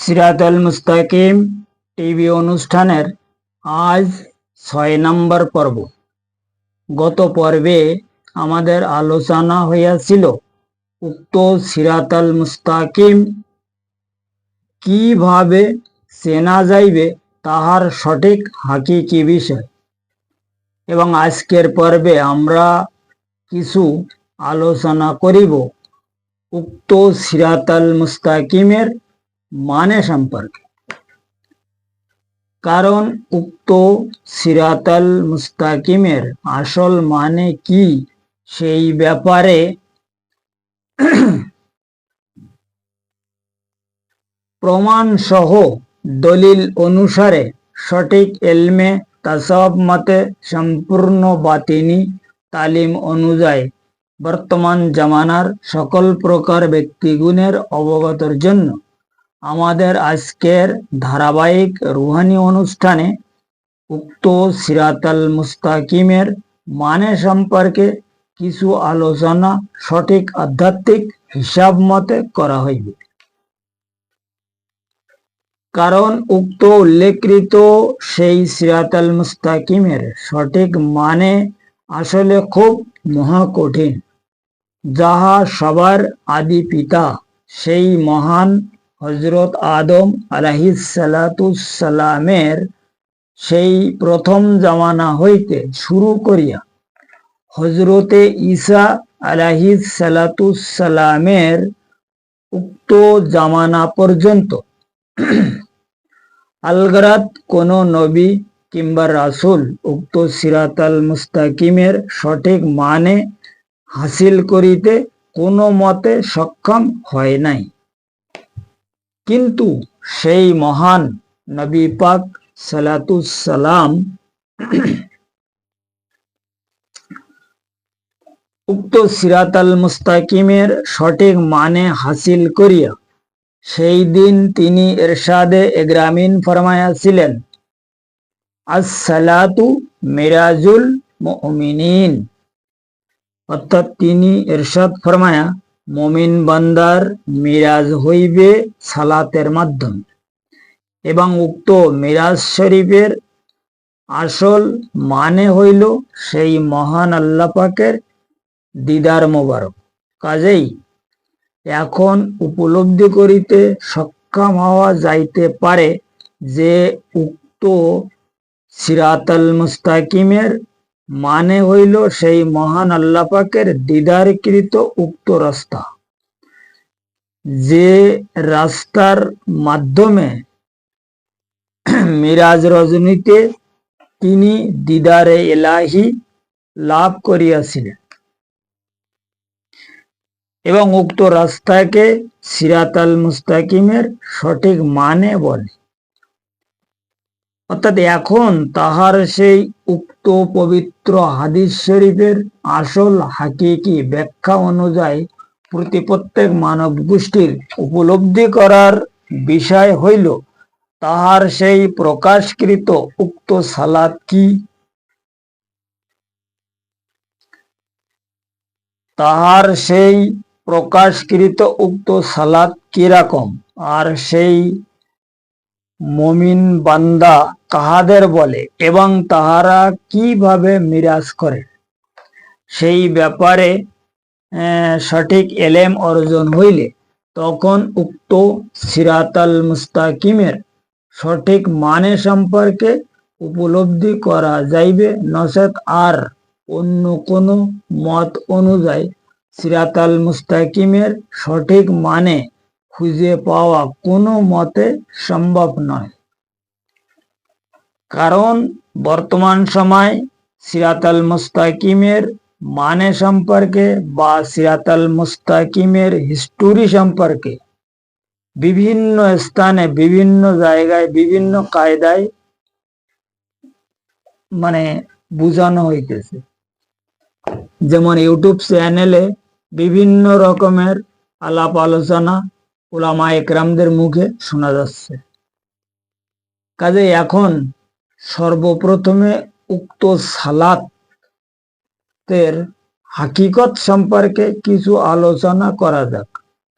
সিরাতুল মুস্তাকিম টিভি অনুষ্ঠানের আজ ৬ নম্বর পর্ব। গত পর্বে আমাদের আলোচনা হইয়াছিল উক্ত সিরাতুল মুস্তাকিম কিভাবে চেনা যাইবে তাহার সঠিক হাকিকি বিষয়, এবং আজকের পর্বে আমরা কিছু আলোচনা করিব উক্ত সিরাতুল মুস্তাকিমের মানে সম্পর্কে। কারণ উক্ত সিরাতুল মুস্তাকিমের আসল মানে কি সেই ব্যাপারে প্রমাণ সহ দলিল অনুসারে সঠিক ইলমে তাসাউফ মতে সম্পূর্ণ বাতিনি তালিম অনুযায়ী বর্তমান জামানার সকল প্রকার ব্যক্তিগুণের অবগতর জন্য আমাদের আজকের ধারাবাহিক রুহানি অনুষ্ঠানে উক্ত সিরাতুল মুস্তাকিমের মানে সম্পর্কে কিছু আলোচনা সঠিক আধ্যাত্মিক হিসাব মতে করা হইবে। কারণ উক্ত উল্লেখকৃত সেই সিরাতুল মুস্তাকিমের সঠিক মানে আসলে খুব মহাকঠিন, যাহা সবার আদি পিতা সেই মহান হযরত আদম আলাইহিসসালামের সেই প্রথম জামানা হইতে শুরু করিয়া হযরতে ঈসা আলাইহিসসালামের উক্ত জামানা পর্যন্ত আলগরাত কোন নবী কিংবা রাসূল উক্ত সিরাতুল মুস্তাকিমের সঠিক মানে হাসিল করিতে কোনো মতে সক্ষম হয় নাই। কিন্তু সেই মহান নবী পাক সালাতুসালাম উক্ত সিরাতুল মুস্তাকিমের সঠিক মানে হাসিল করিয়া সেই দিন তিনি ইরশাদে ইগরামিন ফরমাইয়াছিলেন, আস-সালাতু মিরাজুল মুমিনিন। অর্থাৎ তিনি ইরশাদ ফরমায়া মুমিন বান্দার মিরাজ হইবে সালাতের মাধ্যমে, এবং উক্ত মিরাজ শরীফের আসল মানে হইল সেই মহান আল্লাহ পাকের দিদার মোবারক। কাজেই এখন উপলব্ধি করিতে সক্ষম হওয়া যাইতে পারে যে উক্ত সিরাতুল মুস্তাকিমের মানে হইল সেই মহান আল্লাহ পাকের দিদারকৃত উক্ত রাস্তা, যে রাস্তার মাধ্যমে মিরাজ রজনীতে তিনি দিদারে ইলাহি লাভ করিয়াছিলেন, এবং উক্ত রাস্তাকে সিরাতুল মুস্তাকিমের সঠিক মানে বলে। অর্থাৎ এখন তাহার সেই উক্ত পবিত্র হাদিস শরীফের আসল হাকিকি ব্যাখ্যা অনুযায়ী প্রত্যেক মানব গোষ্ঠীর উপলব্ধি করার বিষয় হইল তাহার সেই প্রকাশকৃত উক্ত সালাত কি, তাহার সেই প্রকাশকৃত উক্ত সালাত কিরকম, আর সেই মুমিন বান্দা কাহাদের বলে, এবং তাহারা কিভাবে মিরাজ করে, সেই ব্যাপারে সঠিক ইলম অর্জন হইলে তখন উক্ত সিরাতুল মুস্তাকিমের সঠিক মানে সম্পর্কে উপলব্ধি করা যাইবে। নচেত আর অন্য কোন মত অনুযায়ী সিরাতুল মুস্তাকিমের সঠিক মানে খুঁজে পাওয়া কোনো মতে সম্ভব নয়। কারণ বর্তমান সময় সিরাতুল মুস্তাকিমের মানে সম্পর্কে বা সিরাতুল মুস্তাকিমের হিস্টোরি সম্পর্কে বিভিন্ন স্থানে বিভিন্ন জায়গায় বিভিন্ন কায়দায় বোঝানো হইতেছে। যেমন ইউটিউব চ্যানেলে বিভিন্ন রকমের আলাপ আলোচনা উলামা একরামদের মুখে শোনা যাচ্ছে। কাজে এখন সর্বপ্রথমে উক্ত সালাতের হাকিকত সম্পর্কে কিছু আলোচনা করা যাক।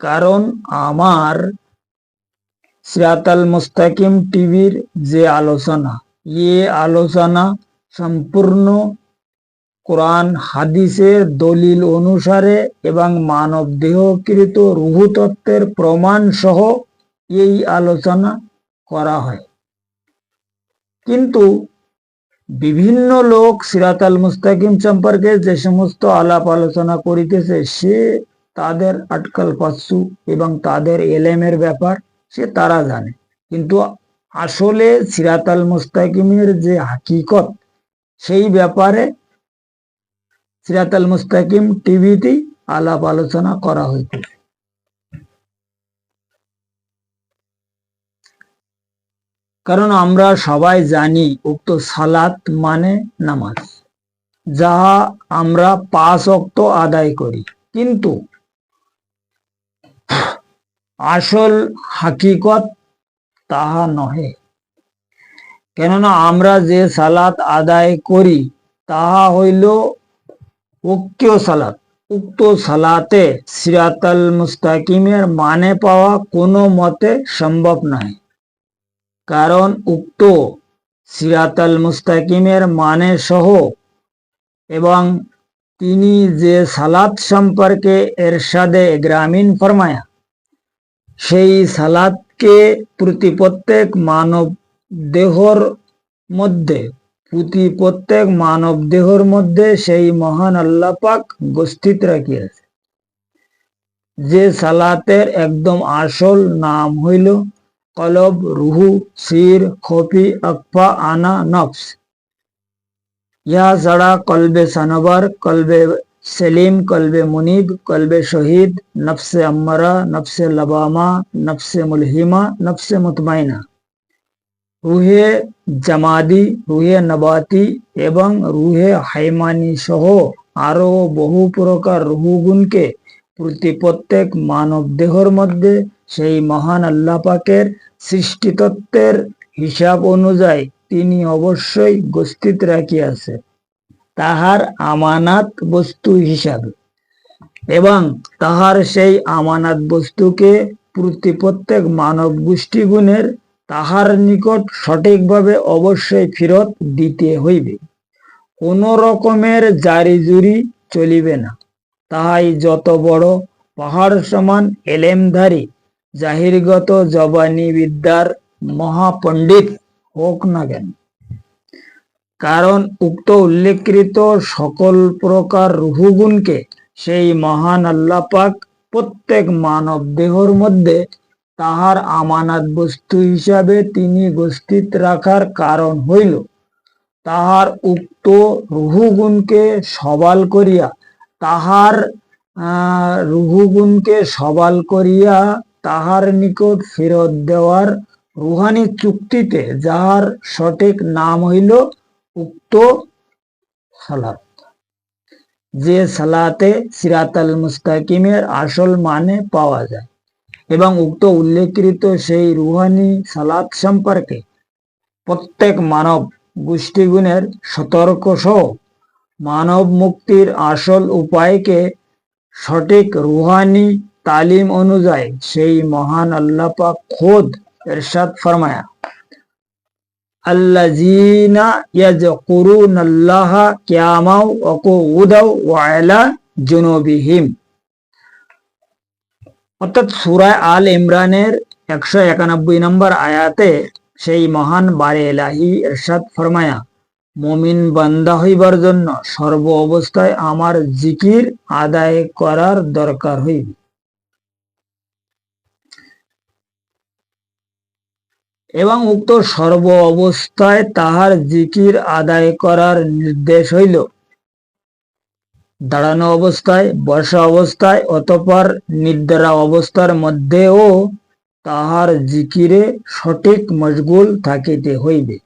কারণ আমার সিরাতাল মুস্তাকিম টিভির যে আলোচনা, আলোচনা সম্পূর্ণ কোরআন হাদিসের দলিল অনুসারে এবং মানব দেহকৃত রূহ তত্ত্বের প্রমাণ সহ এই আলোচনা করা হয়। কিন্তু বিভিন্ন লোক সিরাতাল মুস্তাকিম সম্পর্কে যে সমস্ত আলাপ আলোচনা করিতেছে, সে তাদের আটকাল পাচ্ছু এবং তাদের এলেমের ব্যাপার সে তারা জানে, কিন্তু আসলে সিরাতাল মুস্তাকিমের যে হাকিকত, সেই ব্যাপারে সিরাতাল মুস্তাকিম টিভিতেই আলাপ আলোচনা করা হইতেছে। কারণ আমরা সবাই জানি উক্ত সালাত মানে নামাজ, যাহা আমরা 5 ওয়াক্ত আদায় করি, কিন্তু আসল হাকিকত তাহা নহে। কেননা আমরা যে সালাত আদায় করি তাহা হইল ঐক্য সালাত। উক্ত সালাতে সিরাতাল মুস্তাকিমের মানে পাওয়া কোনো মতে সম্ভব নয়। কারণ উক্ত সিরাতাল মুস্তাকিমের মানে সহ এবং তিনি যে সালাত সম্পর্কে এরশাদে গ্রামীণ ফরমায়া, সেই সালাতকে প্রত্যেক মানব দেহর মধ্যে সেই মহান আল্লাহ পাক উপস্থিত রাখিয়াছে। যে সালাতের একদম আসল নাম হইল কলব, রুহু, সির, খফি, আকফা, আনা, নফস। ইহা ছাড়া কলবে সানবার, কলবে সেলিম, কলবে মুনিব, কলবে শহীদ, নফসে আম্মারা, নফসে লবামা, নফসে মুলহিমা, নফসে মুতমাইনা, রুহে জামাদি, রুহে নবাতি এবং রুহে হাইমানি সহ আরো বহু প্রকার রুহগুণকে প্রত্যেক মানব দেহর মধ্যে সেই মহান আল্লাহ পাকের সৃষ্টিতত্ত্বের হিসাব অনুযায়ী তিনি অবশ্যই উপস্থিত রাখিয়াছে তাহার আমানাত বস্তু হিসাবে, এবং তাহার সেই আমানাত বস্তুকে প্রত্যেক মানব গোষ্ঠীগুণের তাহার নিকট সঠিকভাবে অবশ্যই ফেরত দিতে হইবে। কোন রকমের জারি জুরি চলিবে না। তাহাই যত বড় পাহাড় সমান এলেমধারী জাহিরগত জবানি বিদ্যার মহাপণ্ডিত হোক না কেন। কারণ উক্ত উল্লেখকৃত সকল প্রকার রূহগুণকে সেই মহান আল্লাহ পাক প্রত্যেক মানব দেহর মধ্যে তাহার আমানাত বস্তু হিসাবে তিনি উপস্থিত রাখার কারণ হইল তাহার উক্ত রূহগুণকে সবাল করিয়া তাহার নিকট ফেরত দেওয়ার রুহানি চুক্তিতে, যাহার সঠিক নাম হইল উক্ত সালাত। যে সালাতে সিরাতাল মুস্তাকিমের আসল মানে পাওয়া যায় এবং উক্ত উল্লেখকৃত সেই রুহানি সালাত সম্পর্কে প্রত্যেক মানব গোষ্ঠীগুণের সতর্ক সহ মানব মুক্তির আসল উপায়কে সঠিক রুহানি তালিম অনুযায়ী সেই মহান আল্লাহ পাক খোদ ইরশাদ ফরমায়া, আল্লাযীনা ইয়াযকুরুনাল্লাহা কিয়ামান ওয়া কুউদান ওয়া আলা জুনুবিহিম। অর্থাৎ সূরা আল ইমরানের 191 নম্বর আয়াতে সেই মহান বারে ইলাহি ইরশাদ ফরমায়া, মুমিন বান্দা হইবার জন্য সর্ব অবস্থায় আমার জিকির আদায় করার দরকার হইবে। এবং উক্ত সর্ব অবস্থায় তাহার জিকির আদায় করার নির্দেশ হইল দাঁড়ানো অবস্থায়, বসা অবস্থায়, অতঃপর নিদ্রা অবস্থার মধ্যেও তাহার জিকিরে সঠিক মশগুল থাকিতে হইবে।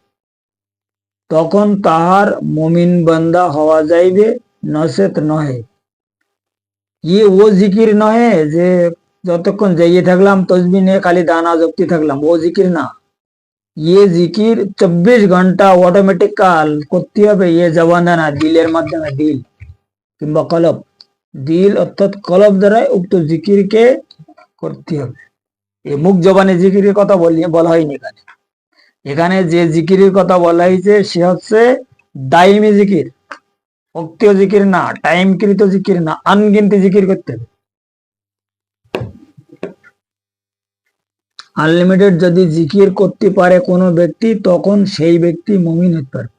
তখন তাহার মুমিন বান্দা হওয়া যাইবে, নচেত নহে। ও জিকির নহে যে যতক্ষণ যাইয়ে থাকলাম তসবি নিয়ে খালি দানা জপতে থাকলাম, ও জিকির না। জিকির 24 ঘন্টা অটোমেটিক কাল করতে হবে। জবানা না, দিলের মাধ্যমে, দিল কিংবা কলব, দিল অর্থাৎ কলব দ্বারা উক্ত জিকিরকে করতে হবে। এই মুখ জবানে জিকিরের কথা বলা হয়নি এখানে। এখানে যে জিকিরের কথা বলা হয়েছে সে হচ্ছে দাইমি জিকির, অক্তীয় জিকির না, টাইমকৃত জিকির না, আনগিনতি জিকির করতে হবে। আনলিমিটেড যদি জিকির করতে পারে কোনো ব্যক্তি, তখন সেই ব্যক্তি মুমিন হতে পারে।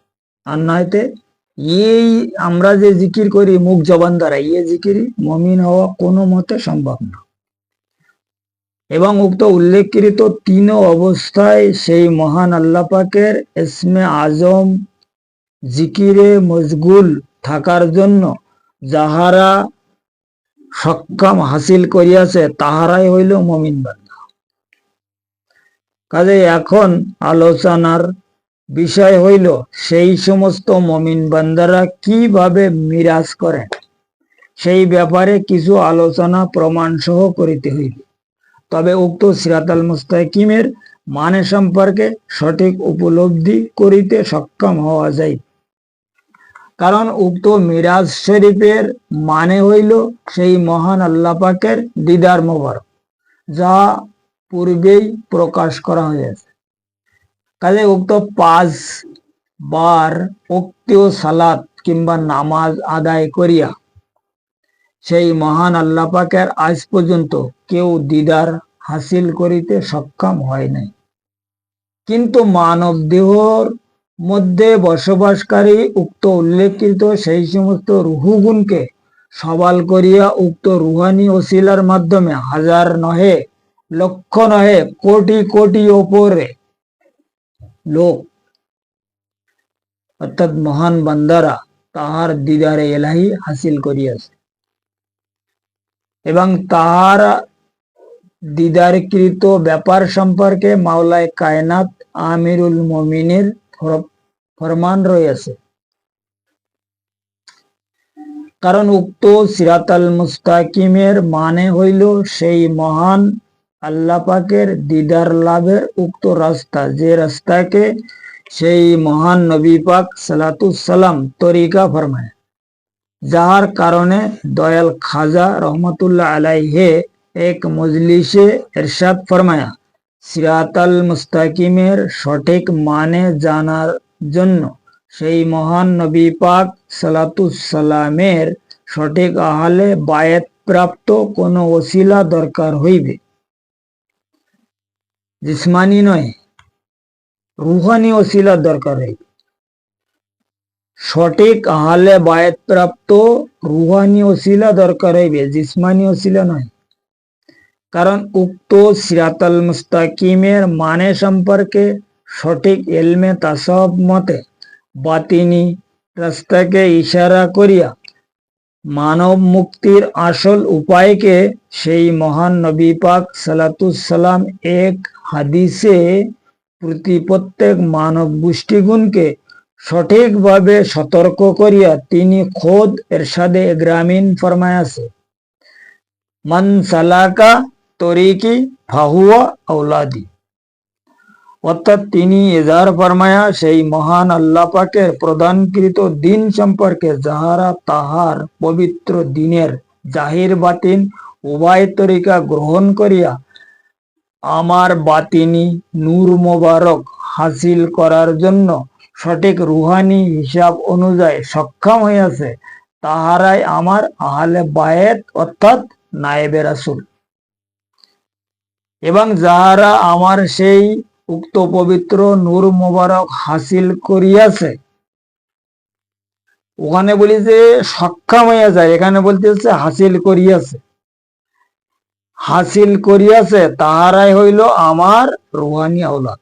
আর নয়তে এই আমরা যে জিকির করি মুখ জবান দ্বারা, এই জিকির মুমিন হওয়া কোনো মতে সম্ভব না। এবং উক্ত উল্লেখকৃত তিন অবস্থায় সেই মহান আল্লাহ পাকের ইসমে আজম জিকিরে মশগুল থাকার জন্য যাহারা সক্ষম হাসিল করিয়াছে তাহারাই হইল মুমিন বান্দা। কাজে এখন আলোচনার বিষয় হইল সেই সমস্ত মুমিন বান্দারা কিভাবে মিরাজ করেন, সেই ব্যাপারে কিছু আলোচনা প্রমাণ সহ করিতে হইবে। তবে উক্ত সিরাতাল মুস্তাকিমের মানে সম্পর্কে সঠিক উপলব্ধি করিতে সক্ষম হওয়া যায়। কারণ উক্ত মিরাজ শরীফের মানে হইল সেই মহান আল্লাহ পাকের দিদার মোবারক, যা পূর্বেই প্রকাশ করা হয়েছে। কাজে উক্ত 5 বার উক্তীয় সালাত কিংবা নামাজ আদায় করিয়া সেই মহান আল্লাহ পাকের আজ পর্যন্ত কেউ দিদার হাসিল করিতে সক্ষম হয় নাই। কিন্তু মানব দেহর মধ্যে বসবাসকারী উক্ত উল্লেখিত সেই সমস্ত রুহুগুণকে সবাল করিয়া উক্ত রুহানি ওসিলার মাধ্যমে হাজার নহে, লক্ষ নহে, কোটি কোটি ওপরে লোক অর্থাৎ মহান বান্দারা তাহার দিদারে এলাহি হাসিল করিয়াছে। এবং তাহার দিদারকৃত ব্যাপার সম্পর্কে মাওলায় কায়নাত আমিরুল মুমিনের ফরমান রয়েছে। কারণ উক্ত সিরাতাল মুস্তাকিমের মানে হইল সেই মহান আল্লাহ পাকের দিদার লাভের উক্ত রাস্তা, যে রাস্তাকে সেই মহান নবী পাক সালাতুসালাম তরিকা ফরমায়, যাহার কারণে দয়াল খাজা রহমতুল্লাহ আলাইহে এক মজলিসে ইরশাদ ফরমায়া, সিরাতাল মুস্তাকিমের সঠিক মানে জানার জন্য সেই মহান নবী পাক সালাতুসালামের সঠিক আহলে বায়াত প্রাপ্ত কোন ওসিলা দরকার হইবে। জিসমানি নয়, রুহানি ওসিলা দরকার হইবে। সঠিক আহলে বায়াত প্রাপ্ত রুহানি ওসিলা দরকার হইবে, জিসমানি ওসিলা নয়। কারণ উক্ত সিরাতাল মুস্তাকিমের মানে সম্পর্কে সঠিক ইলমে তাসাউফ মতে বাতিনি রাস্তাকে ইশারা করিয়া মানব মুক্তির আসল উপায়কে সেই মহান নবী পাক সালাতুসালাম এক হাদিসে প্রত্যেক মানব গোষ্ঠীগুণকে সঠিকভাবে সতর্ক করিয়া তিনি খোদ ইরশাদে গ্রামীণ ফরমায়াছে, মান সালাকা তরিকি ফাহুয়া আওলাদি। অর্থাৎ তিনি এজার ফরমায়া সেই মহান আল্লাহ পাকের প্রদানকৃত দিন সম্পর্কে যাহারা তাহার পবিত্র দিনের জাহির বাতিন উভয় তরিকা গ্রহণ করিয়া আমার বাতিনি নূর মোবারক হাসিল করার জন্য সঠিক রুহানি হিসাব অনুযায়ী সক্ষম হইয়াছে, তাহারাই আমার আহলে বায়াত অর্থাৎ নায়েবে রাসূল। এবং যাহারা আমার সেই উক্ত পবিত্র নূর মোবারক হাসিল করিয়াছে, ওখানে বলি যে সক্ষম হইয়া যায়, এখানে বলতেছে হাসিল করিয়াছে, হাসিল করিয়াছে তাহারাই হইল আমার রুহানি আওলাদ।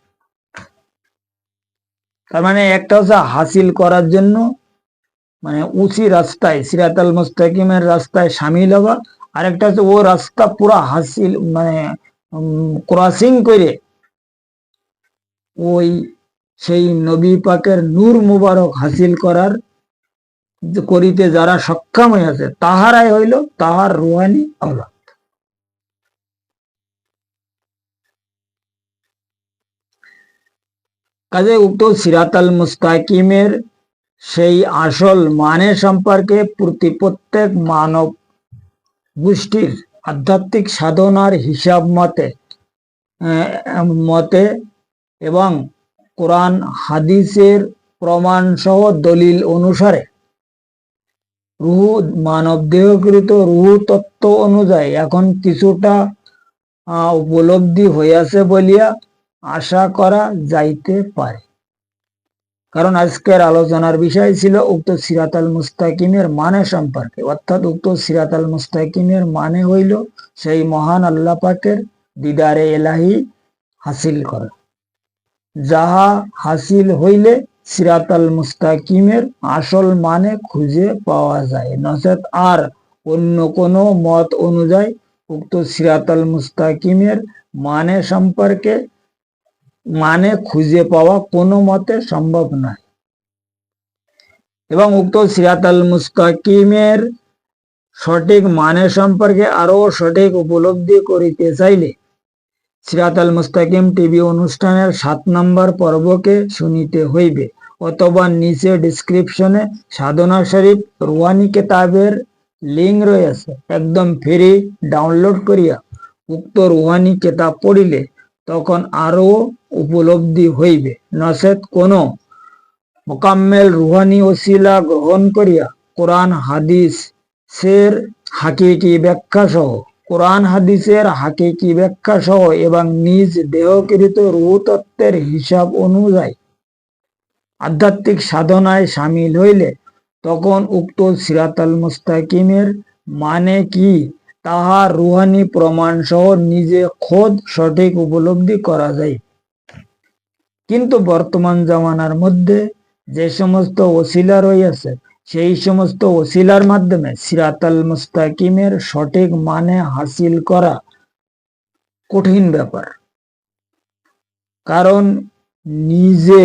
তার মানে একটা হচ্ছে হাসিল করার জন্য মানে উঁচি রাস্তায় সিরাতাল মুস্তাকিমের রাস্তায় শামিল হওয়া, আর একটা হচ্ছে ও রাস্তা পুরা হাসিল মানে ক্রসিং করে ওই সেই নবী পাকের নূর মুবারক হাসিল করিতে যারা সক্ষম হইয়াছে তাহারাই হইল তাহার রুহানি আওলাদ। কাজে উক্ত সিরাতাল মুস্তাকিমের সেই আসল মানে সম্পর্কে প্রত্যেক মানব গোষ্ঠীর আধ্যাত্মিক সাধনার হিসাব মতে মতে এবং কোরআন হাদিসের প্রমাণ সহ দলিল অনুসারে রুহ মানব দেহকৃত রুহ তত্ত্ব অনুযায়ী এখন কিছুটা উপলব্ধি হইয়াছে বলিয়া আশা করা যাইতে পারে। কারণ আজকের আলোচনার বিষয় ছিল উক্ত সিরাতাল মুস্তাকিমের মানে সম্পর্কে, অর্থাৎ উক্ত সিরাতাল মুস্তাকিমের মানে হইল সেই মহান আল্লাহ পাকের দিদারে এলাহি হাসিল করা, যাহা হাসিল হইলে সিরাতাল মুস্তাকিমের আসল মানে খুঁজে পাওয়া যায়, নচেত আর অন্য কোনো মত অনুযায়ী উক্ত সিরাতাল মুস্তাকিমের মানে সম্পর্কে মানে খুঁজে পাওয়া কোনো মতে সম্ভব নয়। এবং উক্ত সিরাতাল মুস্তাকিমের সঠিক মানে সম্পর্কে আরো সঠিক উপলব্ধি করিতে চাইলে সিরাতাল মুস্তাকিম টিভি অনুষ্ঠানের 7 নম্বর পর্বকে শুনিতে হইবে, অথবা নিচে ডিসক্রিপশনে সাধনা শরীফ রুহানি কিতাবের লিঙ্ক রয়েছে, একদম ফ্রি ডাউনলোড করিয়া উক্ত রুহানি কিতাব পড়িলে তখন আরো উপলব্ধি হইবে, নচেত কোনো মোকাম্মেল রুহানি ওসিলা গ্রহণ করিয়া কোরআন হাদিসের হাকিকি ব্যাখ্যা সহ এবং নিজ দেহকৃত রূহ তত্ত্বের হিসাব অনুযায়ী আধ্যাত্মিক সাধনায় সামিল হইলে তখন উক্ত সিরাতাল মুস্তাকিমের মানে কি তাহা রুহানি প্রমাণ সহ নিজে খোদ সঠিক উপলব্ধি করা যায়। কিন্তু বর্তমান জামানার মধ্যে যে সমস্ত ওসিলা রয়েছে সেই সমস্ত ওসিলার মাধ্যমে সিরাতাল মুস্তাকিমের সঠিক মানে হাসিল করা কঠিন ব্যাপার। কারণ নিজে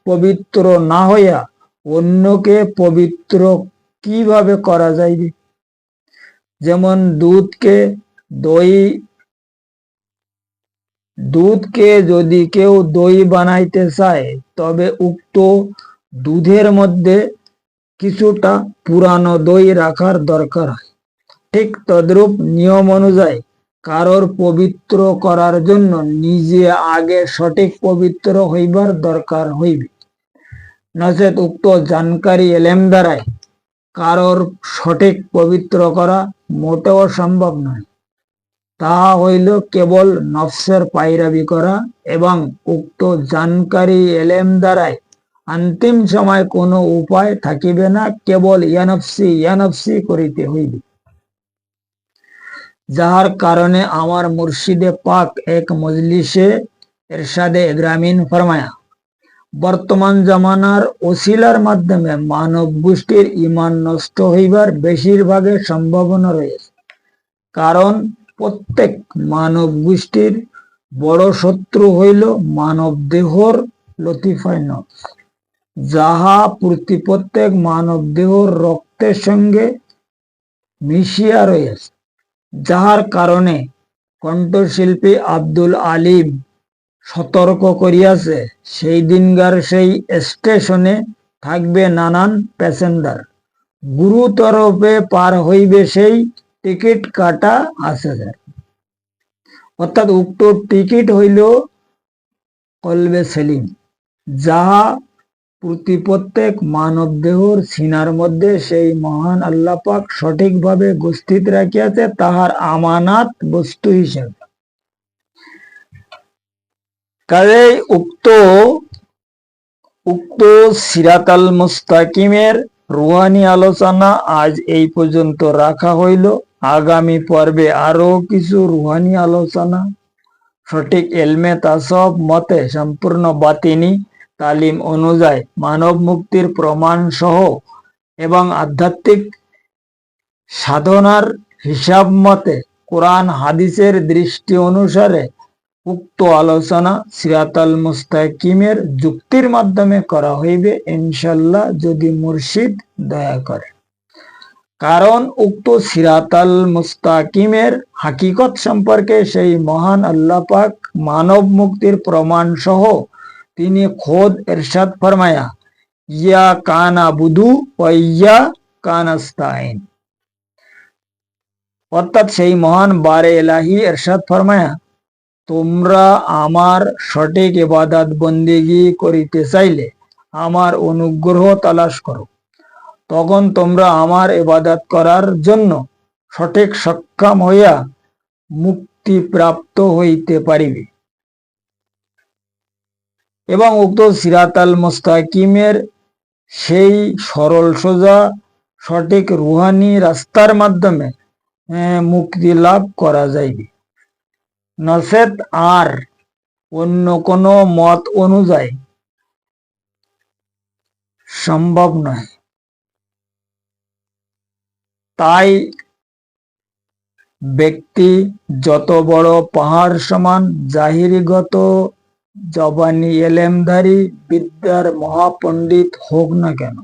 পবিত্র না হইয়া অন্যকে পবিত্র কিভাবে করা যাইবে? যেমন দুধকে যদি কেউ দই বানাইতে চায় তবে উক্ত দুধের মধ্যে কিছুটা পুরানো দই রাখার দরকার হয়। ঠিক তদ্রূপ নিয়ম অনুযায়ী কারোর পবিত্র করার জন্য নিজে আগে সঠিক পবিত্র হইবার দরকার হইবে, নচেত উক্ত জানকারী এলেম দ্বারাই কারোর সঠিক পবিত্র করা মোটেও সম্ভব নয়। তাহা হইল কেবল নফসের পায়রাবি করা, এবং উক্ত জানকারী এলেম দ্বারাই অন্তিম সময় কোনো উপায় থাকিবে না, কেবল ইয়ানফসি করিতে হইবে। যাহার কারণে আমার মুর্শিদে পাক এক মজলিসে এরশাদে গ্রামীণ ফরমায়া, বর্তমান জামানার ওসিলার মাধ্যমে মানব গোষ্ঠীর ঈমান নষ্ট হইবার বেশিরভাগের সম্ভাবনা রয়েছে। কারণ প্রত্যেক মানব গোষ্ঠীর বড় শত্রু হইল মানব দেহর লতিফায় নফস, যাহা প্রত্যেক মানব দেহর রক্তের সঙ্গে মিশিয়া রয়েছে। যাহার কারণে কণ্ঠশিল্পী আব্দুল আলিম সতর্ক করিয়াছে, সেই দিনকার সেই স্টেশনে থাকবে নানান প্যাসেঞ্জার, গুরুতরবে পার হইবে সেই টিকিট কাটা আছে। অর্থাৎ উক্ত টিকিট হইল কলবে সেলিম, যাহা প্রত্যেক মানব দেহর সিনার মধ্যে সেই মহান আল্লাহ পাক সঠিকভাবে উপস্থিত রাখিয়াছে তাহার আমানাত বস্তু হিসেবে। কাজেই উক্ত সিরাতাল মুস্তাকিমের রুহানি আলোচনা আজ এই পর্যন্ত রাখা হইল। আগামী পর্বে আরো কিছু রুহানি আলোচনা সঠিক এলমে তাসব মতে সম্পূর্ণ বাতিনি তালিম অনুযায়ী মানব মুক্তির প্রমাণ সহ এবং আধ্যাত্মিক সাধনার হিসাব মতে কোরআন হাদিসের দৃষ্টি অনুসারে উক্ত আলোচনা সিরাতাল মুস্তাকিমের যুক্তির মাধ্যমে করা হইবে ইনশাল্লাহ, যদি মুর্শিদ দয়া করে। কারণ উক্ত সিরাতাল মুস্তাকিমের হাকিকত সম্পর্কে সেই মহান আল্লাহ পাক মানব মুক্তির প্রমাণ সহ তিনি খোদ ইরশাদ ফরমায়া, ইয়া কানা বুদু ওয়া ইয়া কানাস্তাইন। অর্থাৎ সেই মহান বারে এলাহি ইরশাদ ফরমায়া, তোমরা আমার সঠিক ইবাদত বন্দেগী করিতে চাইলে আমার অনুগ্রহ তালাশ করো, তখন তোমরা আমার ইবাদত করার জন্য সঠিক সক্ষম হইয়া মুক্তি প্রাপ্ত হইতে পারিবে এবং উক্ত সিরাতাল মুস্তাকিমের সেই সরল সোজা সঠিক রুহানি রাস্তার মাধ্যমে মুক্তি লাভ করা যাইবে। নচেত আর অন্য কোনো মত অনুযায়ী সম্ভব নয়। তাই ব্যক্তি যত বড় পাহাড় সমান জাহিরিগত জবানি এলেমধারী বিদ্যার মহাপণ্ডিত হোক না কেন,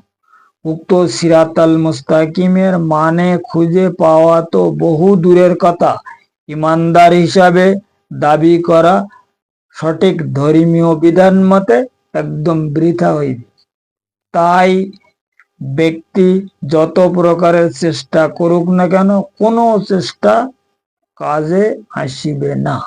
উক্ত সিরাতাল মুস্তাকিমের মানে খুঁজে পাওয়া তো বহু দূরের কথা, ইমানদার হিসাবে দাবি করা সঠিক ধর্মীয় বিধান মতে একদম বৃথা হইবে। তাই ব্যক্তি যত প্রকারের চেষ্টা করুক না কেন, কোনো চেষ্টা কাজে আসিবে না।